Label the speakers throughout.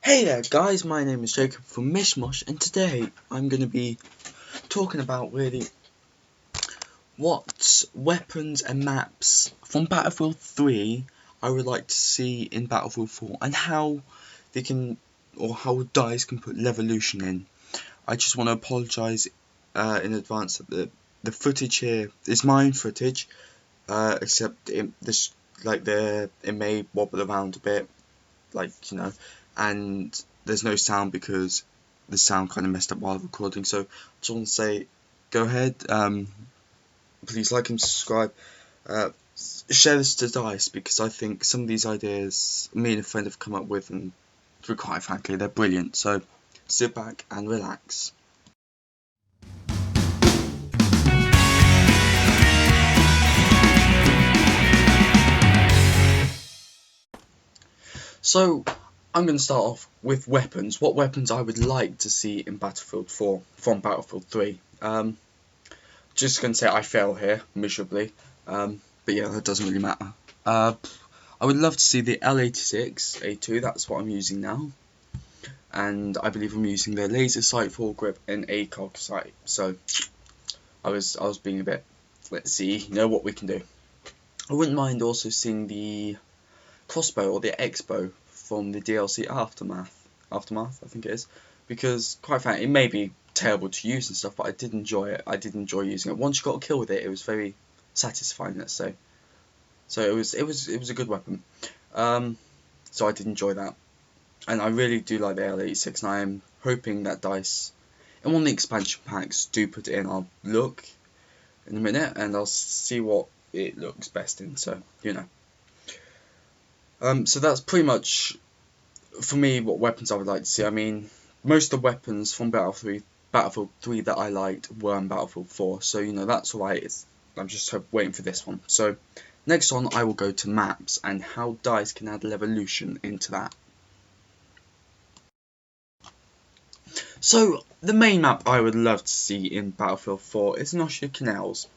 Speaker 1: Hey there guys, my name is Jacob from Mishmosh, and today I'm going to be talking about really what weapons and maps from Battlefield 3 I would like to see in Battlefield 4 and how they can, or how DICE can put Levolution in. I just want to apologise in advance that the footage here is my own footage, except it may wobble around a bit, and there's no sound because the sound kind of messed up while recording. So I just want to say, go ahead, please like and subscribe, share this to DICE, because I think some of these ideas me and a friend have come up with, and quite frankly, they're brilliant. So sit back and relax. So I'm going to start off with weapons. What weapons I would like to see in Battlefield 4 from Battlefield 3. Just going to say I fail here miserably, but yeah, that doesn't really matter. I would love to see the L86A2. That's what I'm using now, and I believe I'm using the laser sight, foregrip, and ACOG sight. So I was being a bit, let's see, what we can do. I wouldn't mind also seeing the crossbow or the X-bow from the DLC Aftermath, I think it is, because quite frankly, it may be terrible to use and stuff, but I did enjoy it. I did enjoy using it. Once you got a kill with it, it was very satisfying, let's say. So it was a good weapon. So I did enjoy that, and I really do like the L86, and I am hoping that DICE in one of the expansion packs do put it in. I'll look in a minute and I'll see what it looks best in. So so that's pretty much for me what weapons I would like to see. I mean, most of the weapons from Battlefield 3 that I liked were in Battlefield 4, so that's alright. I'm just waiting for this one. So next on, I will go to maps and how DICE can add Levolution into that. So the main map I would love to see in Battlefield 4 is Nosher Canals.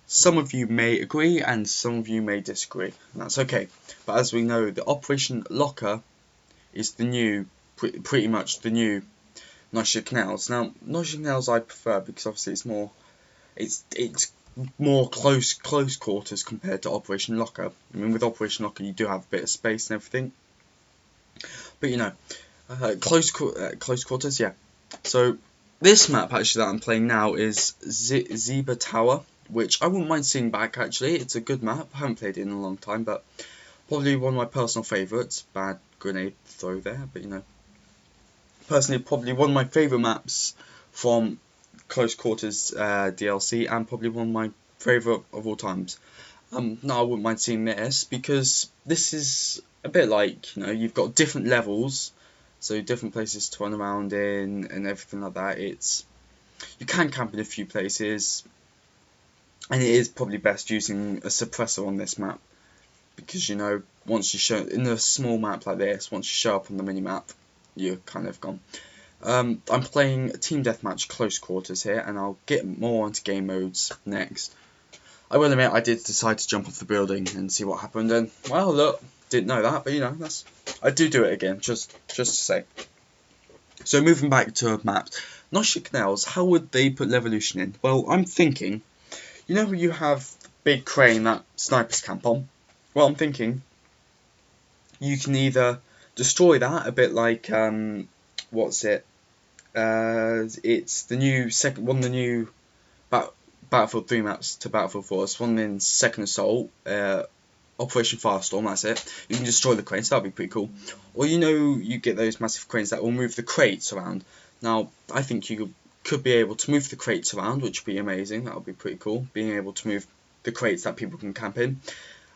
Speaker 1: Some of you may agree and some of you may disagree, and that's okay. But as we know, the Operation Locker is the new, pretty much the new Nosher Canals. Now, Nosher Canals I prefer because obviously it's more close quarters compared to Operation Locker. I mean, with Operation Locker you do have a bit of space and everything, but close quarters, yeah. So this map actually that I'm playing now is Zeba Tower, which I wouldn't mind seeing back actually. It's a good map. I haven't played it in a long time, but probably one of my personal favourites. Bad grenade throw there, but personally probably one of my favourite maps from Close Quarters DLC, and probably one of my favourite of all times. No, I wouldn't mind seeing this because this is a bit like, you've got different levels, so different places to run around in and everything like that. You can camp in a few places, and it is probably best using a suppressor on this map because once you show in a small map like this, once you show up on the mini map, you're kind of gone. I'm playing Team Deathmatch Close Quarters here, and I'll get more onto game modes next. I will admit I did decide to jump off the building and see what happened, and well, look, didn't know that, but I do it again, just to say. So moving back to maps, Nosher Canals, how would they put Levolution in? Well, I'm thinking, you have the big crane that snipers camp on. Well, I'm thinking you can either destroy that a bit like what's it? It's the new one of the new Battlefield 3 maps to Battlefield 4. It's one in Second Assault, Operation Firestorm, that's it. You can destroy the cranes, that'd be pretty cool. Or you get those massive cranes that will move the crates around. Now, I think you could be able to move the crates around, which would be amazing. That would be pretty cool, being able to move the crates that people can camp in.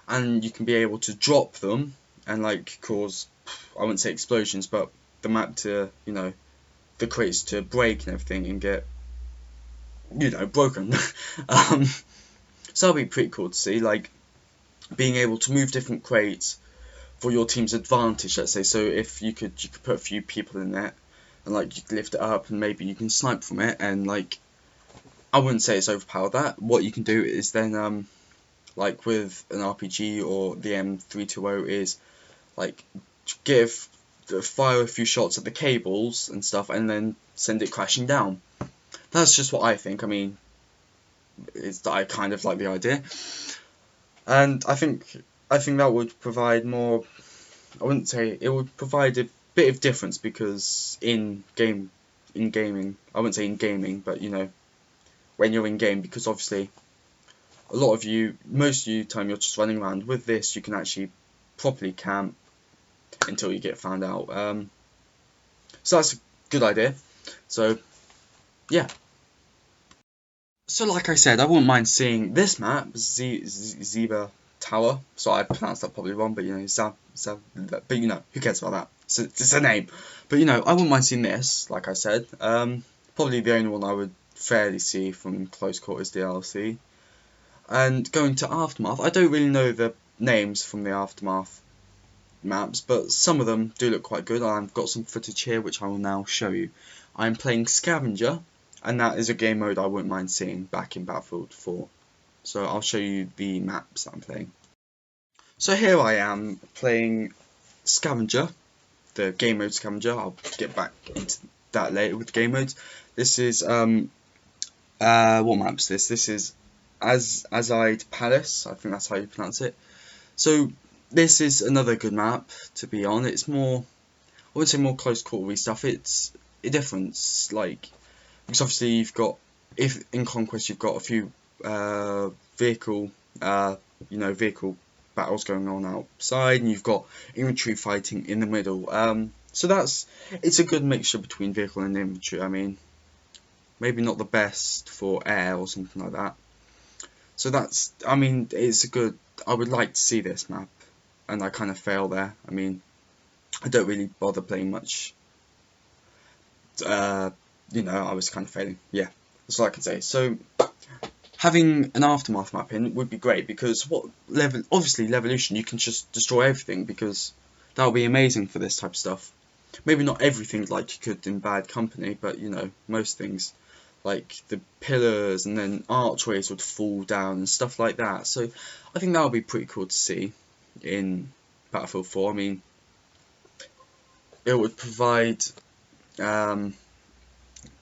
Speaker 1: And you can be able to drop them and cause, I wouldn't say explosions, but the map to, the crates to break and everything and get, broken. So that'd be pretty cool to see, being able to move different crates for your team's advantage, let's say. So if you could put a few people in there and you could lift it up and maybe you can snipe from it, and I wouldn't say it's overpowered. That what you can do is then with an RPG or the M320 is give fire a few shots at the cables and stuff, and then send it crashing down. That's just what I think. I mean, I kind of like the idea, and I think that would provide more. I wouldn't say it would provide a bit of difference, because in gaming, I wouldn't say in gaming, but you know, when you're in game, because obviously a lot of you, most of you time you're just running around. With this, you can actually properly camp until you get found out. So that's a good idea. So yeah. So like I said, I wouldn't mind seeing this map, Ziba Tower. So I pronounced that probably wrong, but you know, but you know, who cares about that? So it's a name. But you know, I wouldn't mind seeing this. Like I said, probably the only one I would fairly see from Close Quarters DLC. And going to Aftermath, I don't really know the names from the Aftermath maps, but some of them do look quite good. I've got some footage here which I will now show you. I'm playing Scavenger, and that is a game mode I wouldn't mind seeing back in Battlefield 4. So I'll show you the maps that I'm playing. So here I am playing Scavenger, the game mode Scavenger. I'll get back into that later with game modes. This is what map is this? This is Azide Palace. I think that's how you pronounce it. So this is another good map to be on. It's more, I would say more close quarter stuff. It's a difference, like, because obviously you've got, if in Conquest you've got a few vehicle battles going on outside, and you've got infantry fighting in the middle. So it's a good mixture between vehicle and infantry. I mean, maybe not the best for air or something like that. So I mean, it's a good, I would like to see this map, and I kind of fail there. I mean, I don't really bother playing much. You know, I was kind of failing. Yeah, that's all I can say. So having an Aftermath map in would be great, because obviously Levolution, you can just destroy everything, because that would be amazing for this type of stuff. Maybe not everything like you could in Bad Company, but you know, most things. Like the pillars, and then archways would fall down and stuff like that. So I think that would be pretty cool to see in Battlefield 4. I mean, it would provide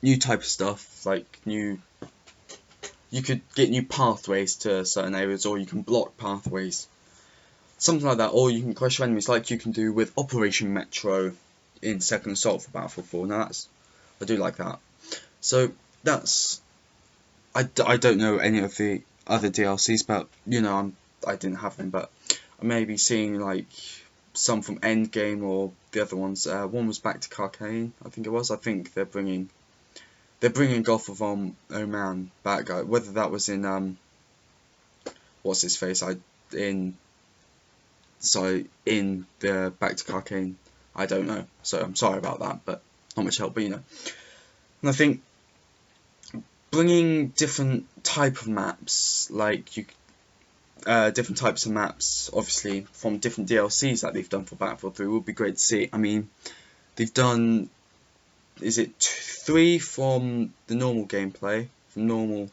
Speaker 1: new type of stuff, like you could get new pathways to certain areas, or you can block pathways, something like that, or you can crush your enemies like you can do with Operation Metro in Second Assault for Battlefield 4. Now I do like that. So I don't know any of the other DLCs, but you know, I didn't have them, but I may be seeing like some from Endgame or the other ones. One was Back to Carcane, I think it was. I think they're bringing Gulf of Oman back. Whether that was in what's his face? In the Back to Carcane, I don't know. So I'm sorry about that, but not much help. But you know, and I think bringing different type of maps, like different types of maps, obviously from different DLCs that they've done for Battlefield 3 would be great to see. I mean, they've done, is it 3 from the normal gameplay, from normal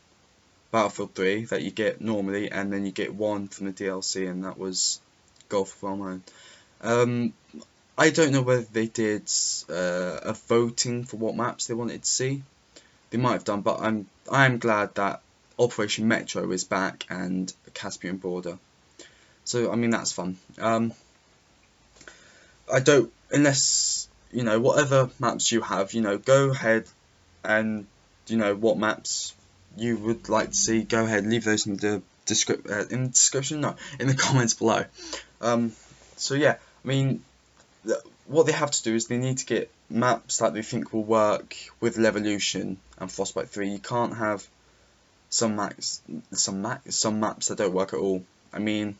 Speaker 1: Battlefield 3 that you get normally, and then you get 1 from the DLC, and that was Gulf of Oman. I don't know whether they did a voting for what maps they wanted to see. They might have done, but I'm glad that Operation Metro is back, and Caspian Border. So I mean, that's fun. Unless you know, whatever maps you have, you know, go ahead and you know what maps you would like to see. Go ahead, leave those in the description, no, in the comments below. So yeah, I mean, what they have to do is they need to get maps that they think will work with Levolution and Frostbite 3. You can't have some maps that don't work at all. I mean,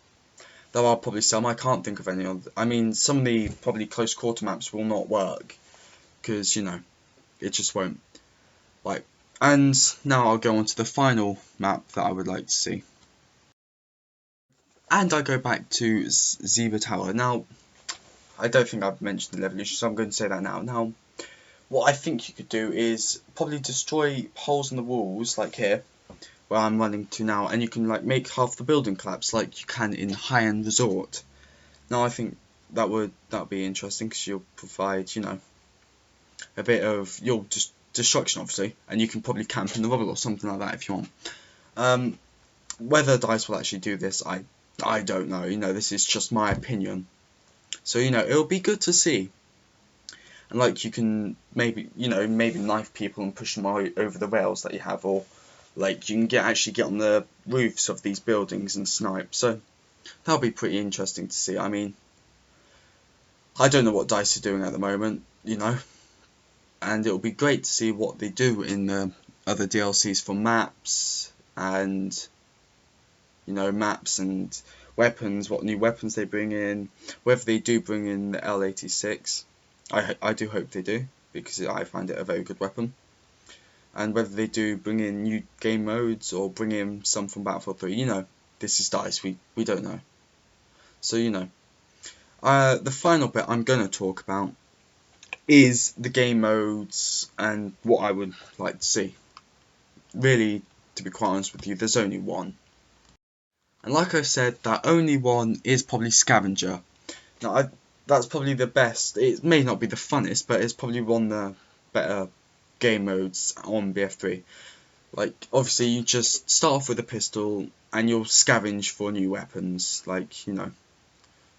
Speaker 1: there are probably some. I can't think of any of them. I mean, some of the probably close quarter maps will not work, because you know, it just won't. Like, and now I'll go on to the final map that I would like to see. And I go back to Ziba Tower. Now, I don't think I've mentioned the Levolution, so I'm going to say that now. Now, what I think you could do is probably destroy holes in the walls, like here, where I'm running to now, and you can like make half the building collapse like you can in High End Resort. Now I think That'd be interesting, because you'll provide, you know, a bit of your just destruction, obviously, and you can probably camp in the rubble or something like that if you want. Whether DICE will actually do this, I don't know. You know, this is just my opinion. So, you know, it'll be good to see. And like, you can maybe, you know, maybe knife people and push them over the rails that you have, or like you can actually get on the roofs of these buildings and snipe. So that'll be pretty interesting to see. I mean, I don't know what DICE are doing at the moment, you know, and it'll be great to see what they do in the other DLCs for maps and, you know, maps and weapons, what new weapons they bring in, whether they do bring in the L86. I do hope they do, because I find it a very good weapon. And whether they do bring in new game modes or bring in some from Battlefield 3, you know, this is DICE, we don't know. So, you know, the final bit I'm going to talk about is the game modes and what I would like to see. Really, to be quite honest with you, there's only one. And like I said, that only one is probably Scavenger. Now, that's probably the best. It may not be the funnest, but it's probably one of the better game modes on BF3. Like, obviously, you just start off with a pistol and you'll scavenge for new weapons. Like, you know.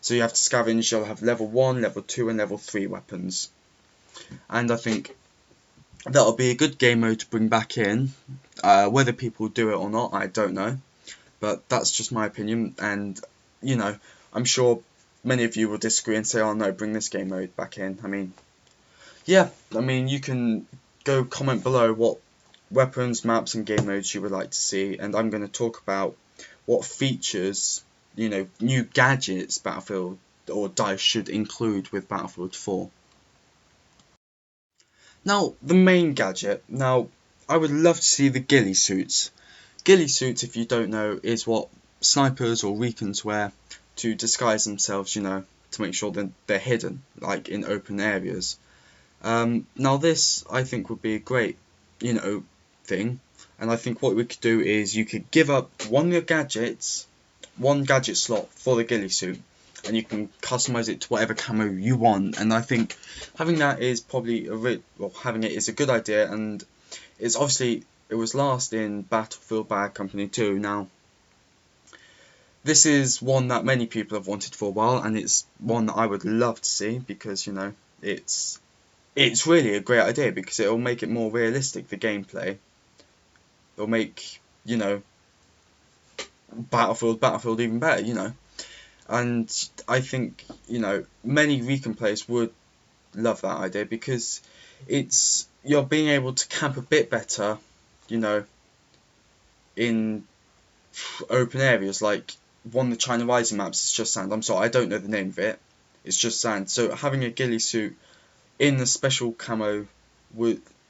Speaker 1: So you have to scavenge, you'll have level 1, level 2, and level 3 weapons. And I think that'll be a good game mode to bring back in. Whether people do it or not, I don't know. But that's just my opinion, and, you know, I'm sure many of you will disagree and say, oh no, bring this game mode back in. I mean, yeah, I mean, you can go comment below what weapons, maps, and game modes you would like to see, and I'm going to talk about what features, you know, new gadgets Battlefield or DICE should include with Battlefield 4. Now, the main gadget. Now, I would love to see the Ghille Suits. Ghille Suits, if you don't know, is what snipers or recons wear to disguise themselves, you know, to make sure that they're hidden, like in open areas. Now this, I think, would be a great, you know, thing, and I think what we could do is you could give up one of your gadgets, one gadget slot for the Ghille Suit, and you can customize it to whatever camo you want, and I think having that is probably having it is a good idea, and it's obviously, it was last in Battlefield Bad Company 2. Now, this is one that many people have wanted for a while, and it's one that I would love to see, because, you know, it's really a great idea, because it'll make it more realistic, the gameplay. It'll make, you know, Battlefield even better, you know. And I think, you know, many recon players would love that idea, because you're being able to camp a bit better, you know, in open areas. Like one of the China Rising maps is just sand. I'm sorry, I don't know the name of it. It's just sand. So having a Ghille Suit in the special camo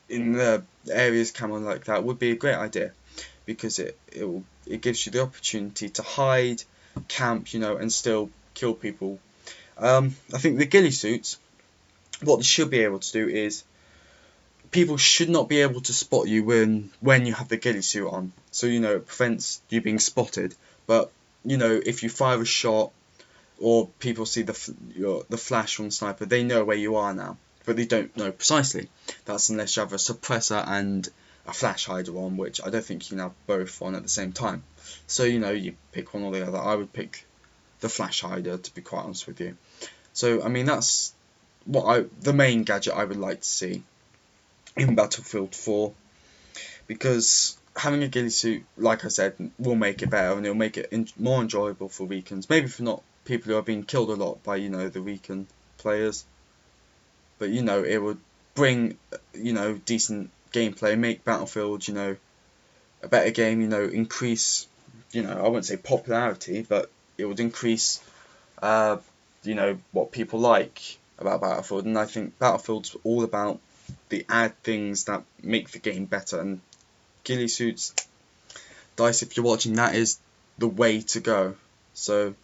Speaker 1: in the areas camo like that would be a great idea, because it gives you the opportunity to hide, camp, you know, and still kill people. I think the Ghille Suits, what they should be able to do is, people should not be able to spot you when you have the Ghille Suit on. So, you know, it prevents you being spotted. But, you know, if you fire a shot, or people see the flash from the sniper, they know where you are now. But they don't know precisely. That's unless you have a suppressor and a flash hider on, which I don't think you can have both on at the same time. So, you know, you pick one or the other. I would pick the flash hider, to be quite honest with you. So, I mean, that's the main gadget I would like to see in Battlefield 4, because having a Ghille Suit, like I said, will make it better, and it'll make it more enjoyable for recons. Maybe for not people who are being killed a lot by, you know, the recon players, but, you know, it would bring, you know, decent gameplay, make Battlefield, you know, a better game, you know, increase, you know, I wouldn't say popularity, but it would increase, you know, what people like about Battlefield. And I think Battlefield's all about the things that make the game better, and Ghille Suits, DICE, if you're watching, that is the way to go. So,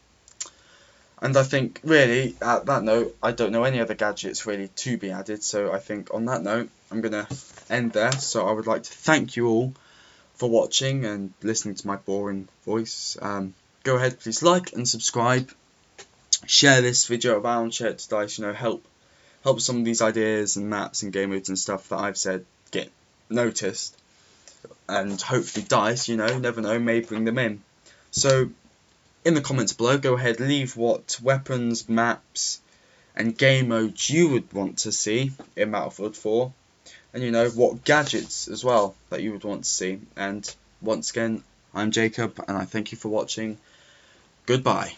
Speaker 1: and I think, really, at that note, I don't know any other gadgets really to be added, so I think on that note, I'm going to end there. So I would like to thank you all for watching and listening to my boring voice. Go ahead, please like and subscribe, share this video around, share it to Dice, you know, help some of these ideas and maps and game modes and stuff that I've said get noticed, and hopefully Dice, you know, you never know, may bring them in. So in the comments below, go ahead, leave what weapons, maps and game modes you would want to see in Battlefield 4, and you know, what gadgets as well that you would want to see. And once again, I'm Jacob, and I thank you for watching. Goodbye.